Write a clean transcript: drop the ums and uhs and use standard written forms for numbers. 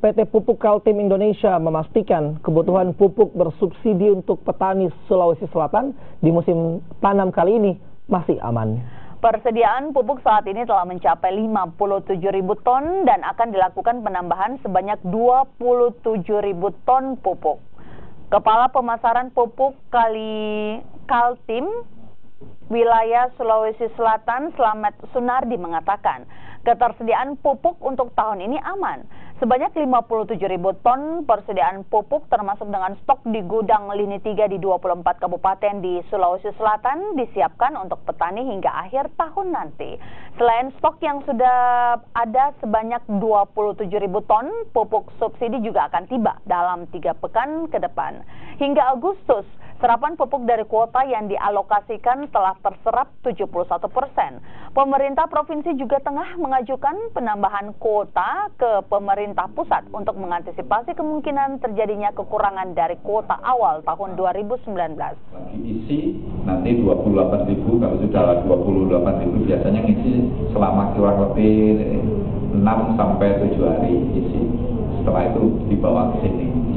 PT Pupuk Kaltim Indonesia memastikan kebutuhan pupuk bersubsidi untuk petani Sulawesi Selatan di musim tanam kali ini masih aman. Persediaan pupuk saat ini telah mencapai 57.000 ton dan akan dilakukan penambahan sebanyak 27.000 ton pupuk. Kepala Pemasaran Pupuk Kaltim Wilayah Sulawesi Selatan, Slamet Sunardi mengatakan, ketersediaan pupuk untuk tahun ini aman. Sebanyak 57.000 ton persediaan pupuk termasuk dengan stok di gudang lini 3 di 24 kabupaten di Sulawesi Selatan disiapkan untuk petani hingga akhir tahun nanti. Selain stok yang sudah ada sebanyak 27.000 ton, pupuk subsidi juga akan tiba dalam 3 pekan ke depan. Hingga Agustus, serapan pupuk dari kuota yang dialokasikan telah terserap 71%. Pemerintah provinsi juga tengah mengajukan penambahan kuota ke pemerintah pusat untuk mengantisipasi kemungkinan terjadinya kekurangan dari kuota awal tahun 2019. Isi nanti 28.000, kalau sudah 28.000 biasanya ngisi selama kurang lebih 6 sampai 7 hari isi. Setelah itu dibawa ke sini.